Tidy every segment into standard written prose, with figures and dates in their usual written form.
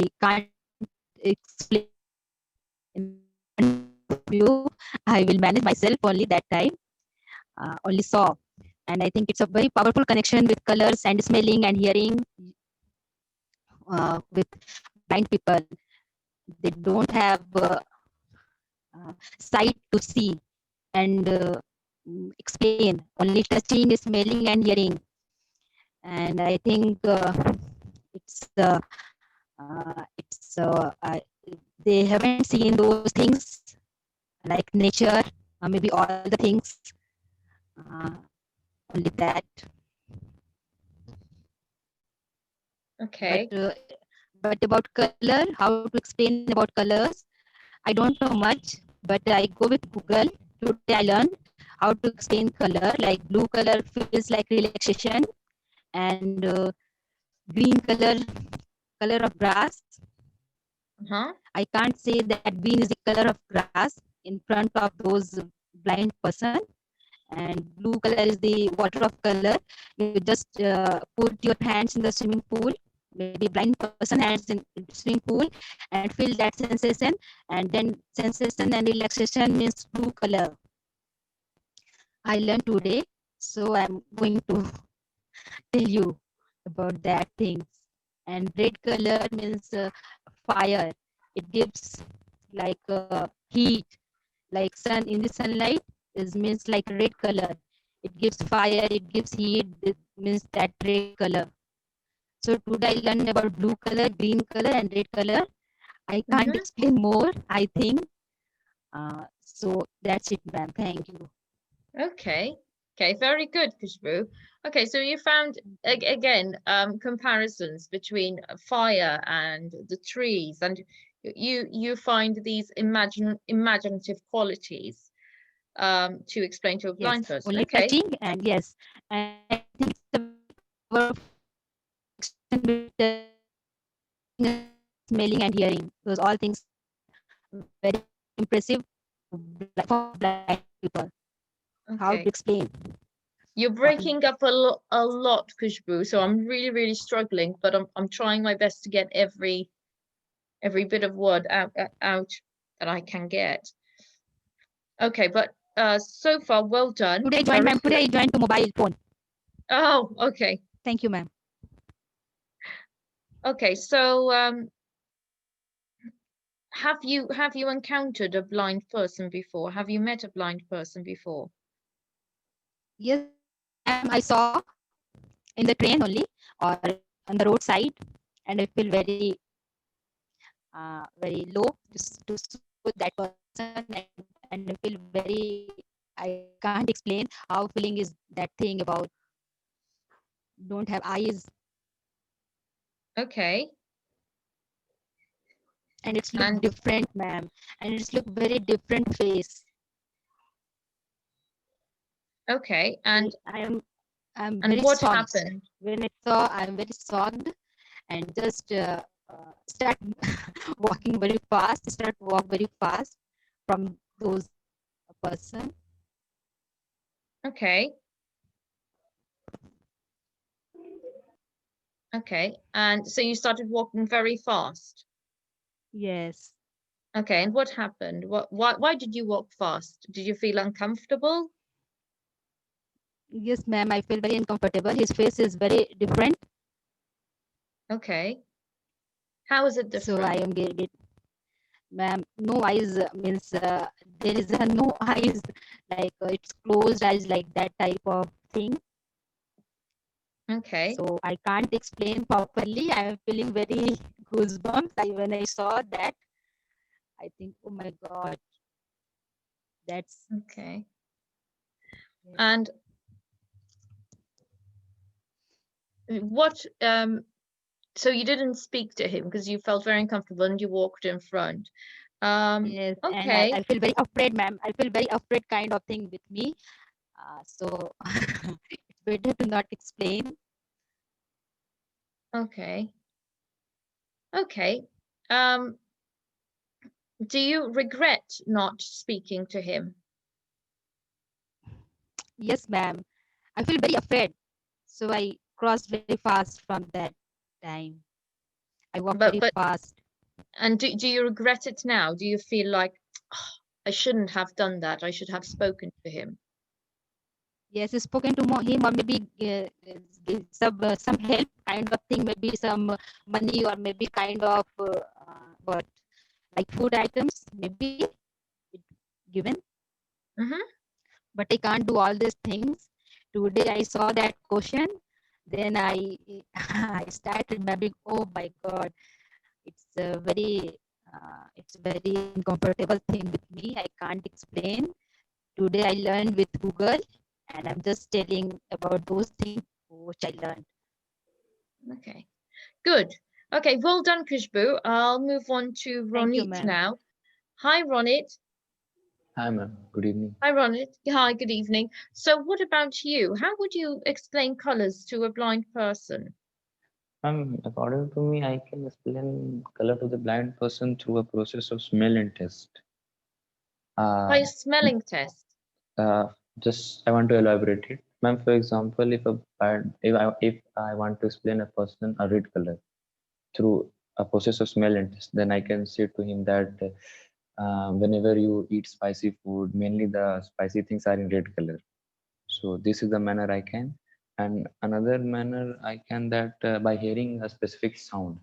can't explain in view. I will manage myself only that time. Only saw, and I think it's a very powerful connection with colors and smelling and hearing with blind people. They don't have sight to see and explain. Only touching, smelling, and hearing. And I think it's they haven't seen those things like nature, maybe all the things. Uh, Only that. Okay. But about color, how to explain about colors, I don't know much. But I go with Google. Today I learned how to explain color. Like blue color feels like relaxation, and green color of grass. Uh-huh. I can't say that green is the color of grass in front of those blind person, and blue color is the water of color. You just put your hands in the swimming pool, maybe blind person hands in swimming pool, and feel that sensation, and then sensation and relaxation means blue color. I learned today, so I'm going to tell you about that things. And red color means fire. It gives like heat, like sun in the sunlight is means like red color. It gives fire, it gives heat. It means that red color. So today I learned about blue color, green color, and red color. I can't Mm-hmm. explain more, I think. So that's it, ma'am. Thank you. Okay. Okay, very good, Kushbu. Okay, so you found again comparisons between fire and the trees, and you find these imaginative qualities to explain to a Yes, blind person. only Okay. touching, and yes, and I think it's a very powerful connection with touching, smelling, and hearing. Those all things are very impressive for blind people. How to Okay. explain? You're All breaking up a lot, Kushbu, so I'm really struggling, but I'm trying my best to get every bit of word out that I can get. Okay, but so far, well done. today I joined, Very ma'am. Today good. I joined to mobile phone. Oh, okay. Thank you, ma'am. Okay, so have you encountered a blind person before? Have you met a blind person before? Yes, ma'am. I saw in the train only or on the roadside, and I feel very low to soothe that person, and I feel very. I can't explain how feeling is that thing about don't have eyes, Okay. and it's look And different, ma'am, and it's look very different face. okay, and I'm and very what shocked happened? when I saw. I'm very shocked and just start walking very fast. Start walk very fast from those person. Okay. Okay. And so you started walking very fast. Yes, Okay, and what happened? Why did you walk fast? Did you feel uncomfortable? yes, ma'am. I feel very uncomfortable. His face is very different, Okay. How is it so I different? am get ma'am. No eyes means there is no eyes like it's closed eyes like that type of thing. Okay. So I can't explain properly. I am feeling very goosebumps. When I saw that, I think, oh my god, that's Okay. yes. And what so you didn't speak to him because you felt very uncomfortable and you walked in front. Yes, and I Okay. feel very afraid, ma'am. I feel very afraid kind of thing with me. So it's better to not explain. Okay. Okay. Um, do you regret not speaking to him? Yes, ma'am. I feel very afraid. So I crossed very fast from that time. I walk but very fast. and do you regret it now? Do you feel like, "Oh, I shouldn't have done that. I should have spoken to him." Yes, spoken to him, or maybe give some help kind of thing, maybe some money, or maybe kind of what, like food items, maybe it given. Hmm. But I can't do all these things. Today I saw that question, then I I start remembering. Oh my God, it's a very uncomfortable thing with me. I can't explain. Today I learned with Google, and I'm just telling about those things which I learned. Okay, good. Okay, well done, Kushbu. I'll move on to Thank you, Ronit ma'am. now. Hi, Ronit. Hi, ma'am. Good evening. Hi, Ronit. Hi, good evening. So, what about you? How would you explain colors to a blind person? According to me, I can explain color to the blind person through a process of smell and taste. By Uh, a smelling test. uh, just I want to elaborate it, ma'am. For example, if I want to explain a person a red color through a process of smell and taste, then I can say to him that whenever you eat spicy food, mainly the spicy things are in red color. So this is the manner I can. And another manner I can, that by hearing a specific sound,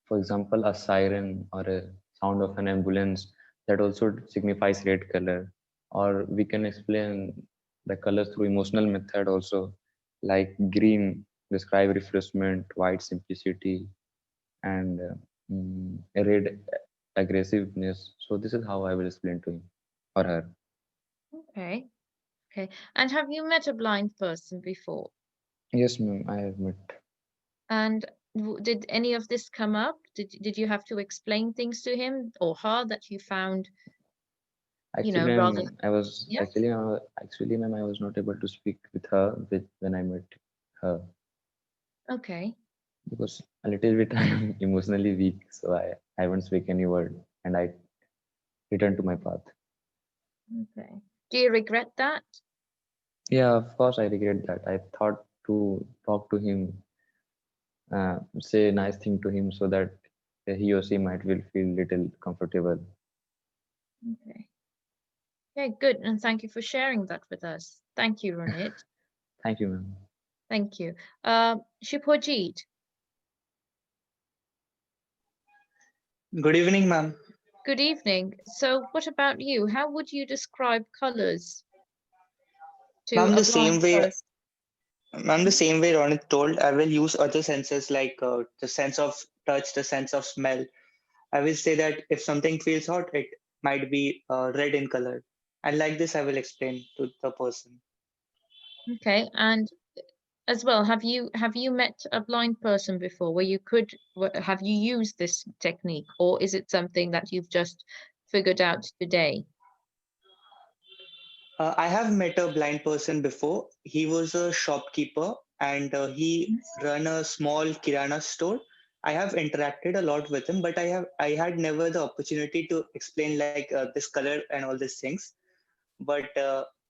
for example, a siren or a sound of an ambulance, that also signifies red color. Or we can explain the colors through emotional method also, like green describe refreshment, white simplicity, and red aggressiveness. So this is how I will explain to him or her. Okay, okay. And have you met a blind person before? Yes, ma'am, I have met. And did any of this come up? Did you have to explain things to him or her that you found, Actually, rather? Yeah. ma'am, I was not able to speak with her when I met her, Okay. because a little bit I am emotionally weak, so I won't speak any word, and I returned to my path. Okay. Do you regret that? Yeah, of course, I regret that. I thought to talk to him, say a nice thing to him, so that he or she might will feel little comfortable. Okay. Okay, good. And thank you for sharing that with us. Thank you, Ronit. Thank you, ma'am. Thank you. Shubhajit, Good evening, ma'am. good evening. So, what about you? How would you describe colors to Ma'am, a the blind same way, person? ma'am, the same way Ronit told, I will use other senses like the sense of touch, the sense of smell. I will say that if something feels hot, it might be red in color. And like this, I will explain to the person. Okay, and as well, have you met a blind person before where you could have you used this technique, or is it something that you've just figured out today? I have met a blind person before. He was a shopkeeper and he ran a small kirana store. I have interacted a lot with him, but I had never the opportunity to explain like this color and all these things. But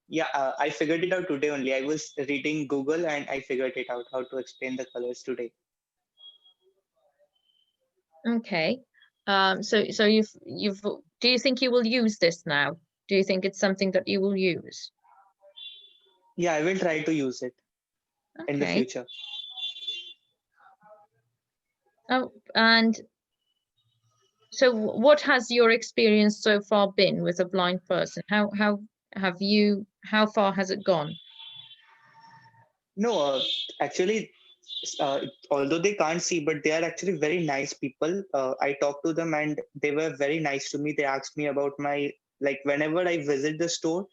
yeah, I figured it out today only. I was reading Google and I figured it out how to explain the colors today. Okay. So you've do you think you will use this now? Do you think it's something that you will use? Yeah, I will try to use it in the Okay. future. Oh, and so what has your experience so far been with a blind person? How far has it gone? No, actually, although they can't see, but they are actually very nice people. I talked to them and they were very nice to me. They asked me about my, like, whenever I visit the store,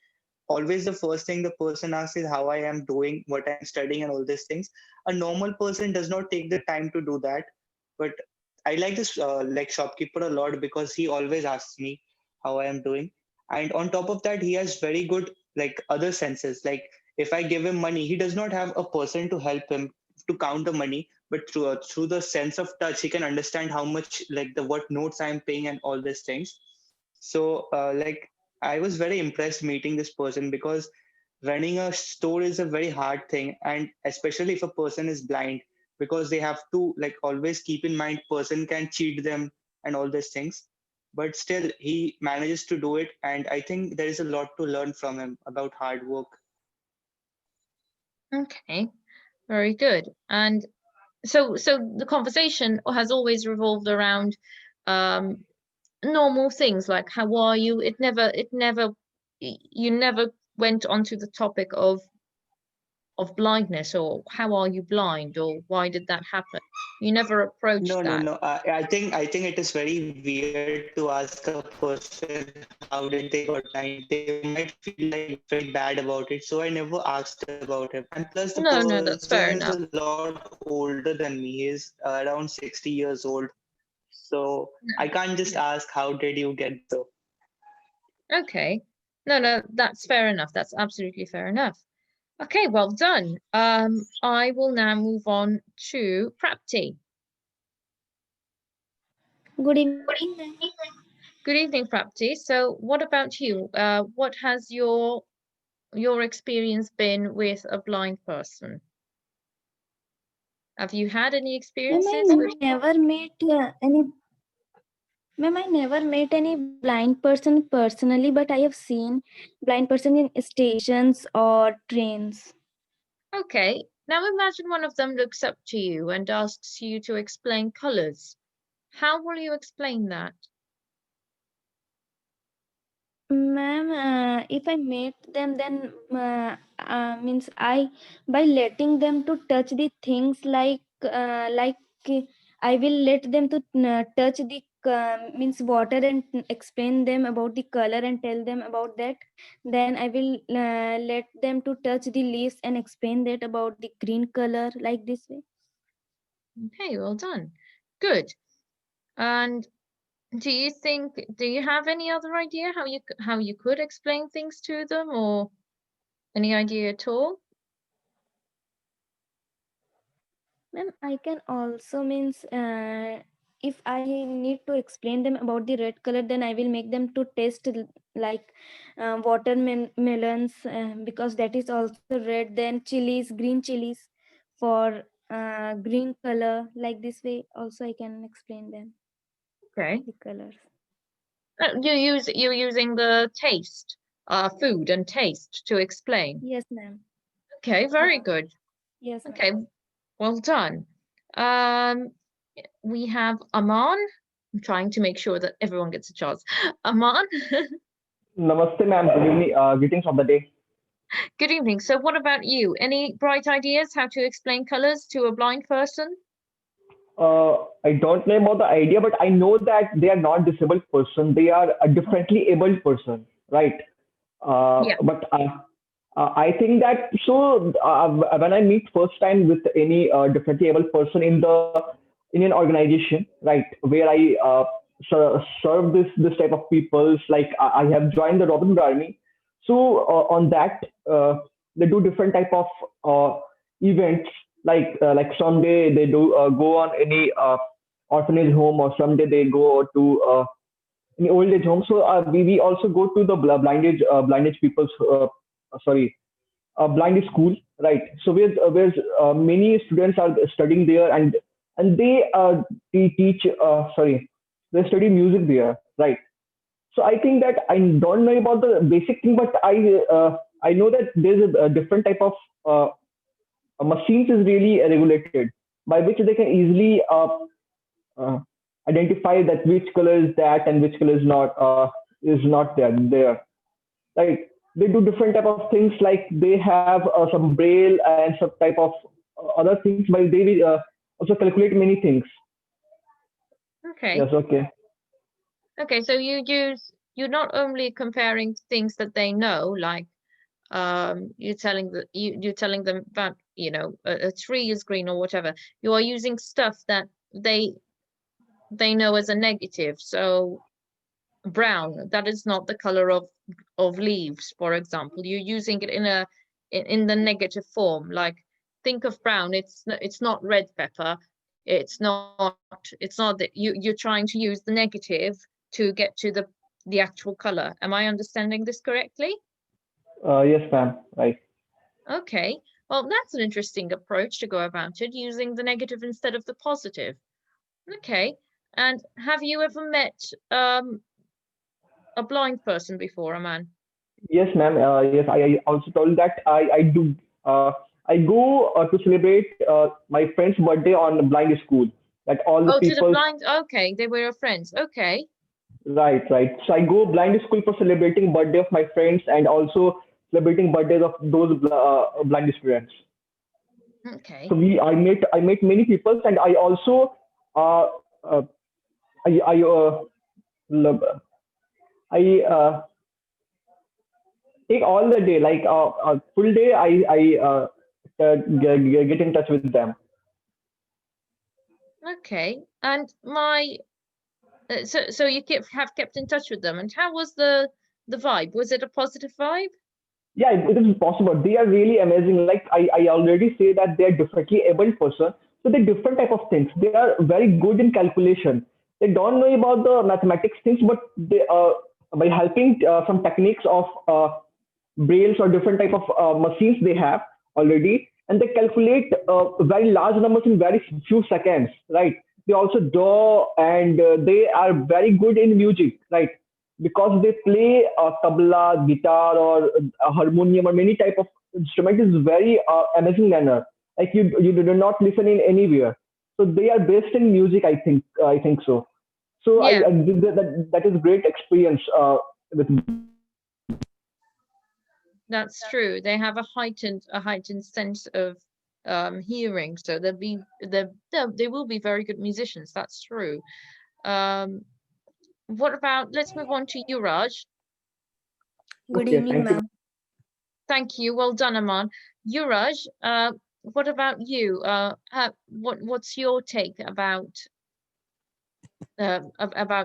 always the first thing the person asks is how I am doing, what I'm studying, and all these things. A normal person does not take the time to do that. But I like this like shopkeeper a lot because he always asks me how I am doing. And on top of that, he has very good like other senses. Like if I give him money, he does not have a person to help him to count the money, but through the sense of touch, he can understand how much like the what notes I am paying and all these things. So like I was very impressed meeting this person because running a store is a very hard thing, and especially if a person is blind, because they have to like always keep in mind person can cheat them and all these things. But still, he manages to do it, and I think there is a lot to learn from him about hard work. Okay, very good. And so the conversation has always revolved around um normal things like how are you? You never went onto the topic of blindness or how are you blind or why did that happen? You never approached No, no, that. no. I think it is very weird to ask a person how did they got blind. They might feel like very bad about it. So I never asked about him. And plus, the person is a No, lot that's fair older enough. than me. He is around 60 years old. So I can't just ask how did you get so. Okay. No, that's fair enough. That's absolutely fair enough. Okay, well done. I will now move on to Prapti. Good evening, ma'am. Good evening, Prapti. So what about you? What has your experience been with a blind person? Have you had any Ma'am, I experiences with? never met any. Ma'am, I never met any blind person personally, but I have seen blind person in stations or trains. Okay, now imagine one of them looks up to you and asks you to explain colors. How will you explain that? Ma'am, if I met them, then means I by letting them to touch the things like I will let them to touch the means water and explain them about the color and tell them about that. Then I will let them to touch the leaves and explain that about the green color like this way. Okay, well done. Good. And do you have any other idea how you could explain things to them or any idea at all? Ma'am, I can also means if I need to explain them about the red color, then I will make them to taste like watermelons because that is also red. Then chilies, green chilies for green color. Like this way, also I can explain them Okay. the colors. You're using the taste, food and taste to explain. Yes, ma'am. Okay, very good. Yes, ma'am. Okay, well done. Um, we have Aman. I'm trying to make sure that everyone gets a chance. Aman, Namaste, ma'am. Good evening. Greetings of the day. good evening. So what about you? Any bright ideas how to explain colors to a blind person? I don't know about the idea, but I know that they are not disabled person. They are a differently abled person, right? Yeah. But I think that when I meet first time with any differently able person in the in an organization, right, where I serve this type of peoples, like I have joined the Robin Hood Army. So on that, they do different type of events. Like someday they do go on any orphanage home, or someday they go to in old age home. So we also go to the blind age people's sorry blind school, right? So where many students are studying there, and they teach they study music there, right? So I think that I don't know about the basic thing, but I know that there's a different type of machines is really regulated by which they can easily uh, identify that which color is that and which color is not there. Like they do different type of things, like they have some braille and some type of other things, but they will also calculate many things. Okay. Yes, okay. Okay, so you're not only comparing things that they know, like you're telling them that, a tree is green or whatever. You are using stuff that they know as a negative. So brown, that is not the color of leaves, for example. You're using it in the negative form. Like think of brown, it's not red pepper. It's not that you're trying to use the negative to get to the actual color. Am I understanding this correctly? Yes, ma'am. Right. Okay. Well, that's an interesting approach to go about it, using the negative instead of the positive. Okay. And have you ever met a blind person before, Aman? Yes, ma'am. Yes, I also told that I do. I go to celebrate my friend's birthday on blind school. That all the Oh, to the people. blind. Okay, they were your friends. Okay. Right, right. So I go blind school for celebrating birthday of my friends and also celebrating birthdays of those blind students. Okay. So I met many people, and I also uh, uh, I love, I take all the day like a full day. Get in touch with them. Okay. And my so you have kept in touch with them, and how was the vibe? Was it a positive vibe? Yeah, it is possible. They are really amazing. Like I already say that they are differently able person. So they different type of things. They are very good in calculation. They don't know about the mathematics things, but they by helping some techniques of brails or different type of machines they have already, and they calculate very large numbers in very few seconds, right? They also draw, and they are very good in music, right? Because they play a tabla, guitar, or a harmonium, or many type of instrument is very amazing manner. Like you do not listen in anywhere. So they are best in music. I think so. So Yeah, that is great experience with. that's true. They have a heightened sense of hearing, so they will be very good musicians. That's true. Um, what about, let's move on to you, Raj. Good Okay, evening, thank you. ma'am. Thank you. Well done, Aman. Yuraj, what about you? What's your take about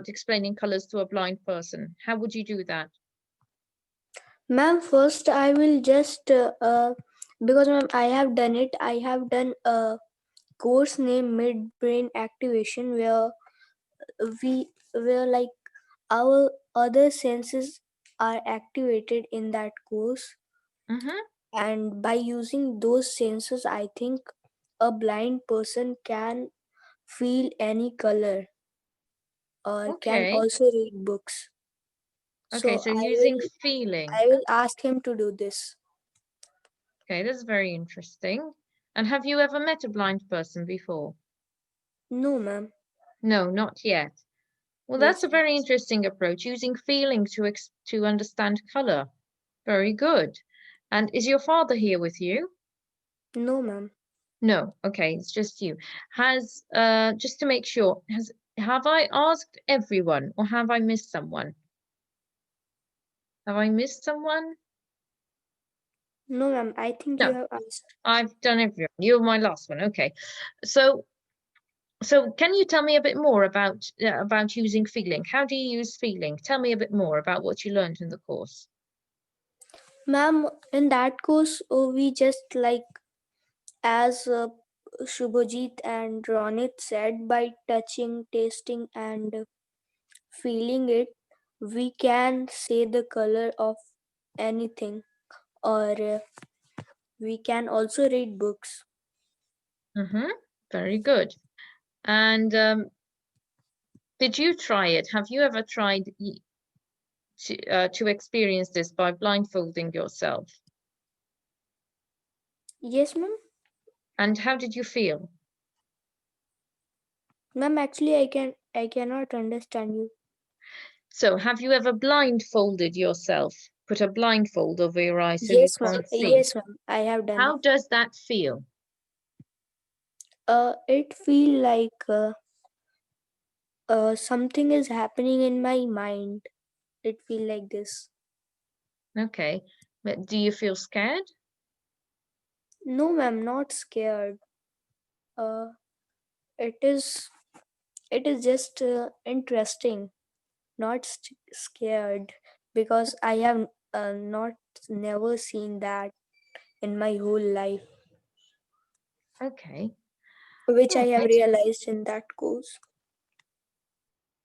explaining colors to a blind person? How would you do that? Ma'am, first I will just because ma'am I have done it. I have done a course named Midbrain Activation where like our other senses are activated in that course, Mm-hmm. and by using those senses, I think a blind person can feel any color or can Okay. also read books. Okay, So so I using will feeling. I will ask him to do this. Okay, that's very interesting. And have you ever met a blind person before? No, ma'am. No, not yet. Well, that's Yes, a ma'am. very interesting approach, using feeling to understand color. Very good. And is your father here with you? No, ma'am. No. Okay, it's just you. Has just to make sure, have I asked everyone or have I missed someone? Have I missed someone? No, ma'am. I think you No, have asked. I've done everyone. You're my last one. Okay. So can you tell me a bit more about using feeling? How do you use feeling? Tell me a bit more about what you learned in the course. Ma'am, in that course, we just like, as Shubhajit and Ronit said, by touching, tasting, and feeling it, we can say the color of anything, or we can also read books. Mm-hmm. Very good. And did you try it? Have you ever tried to experience this by blindfolding yourself? Yes, ma'am. And how did you feel? Ma'am, actually, I cannot understand you. So have you ever blindfolded yourself? Put a blindfold over your eyes so you Yes, ma'am. can't see. Yes, ma'am. I have done it. How does that feel? It feel like something is happening in my mind. It feel like this. Okay. But do you feel scared? No, ma'am, not scared. Uh, it is it is just interesting, not scared, because I have not never seen that in my whole life, Okay. which All I have right. realized in that course.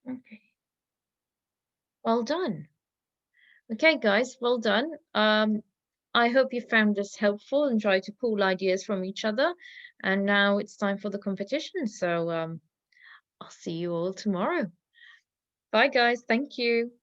Okay. Well done. Okay, guys, well done. I hope you found this helpful and try to pull ideas from each other. And now it's time for the competition. So I'll see you all tomorrow. Bye, guys. Thank you.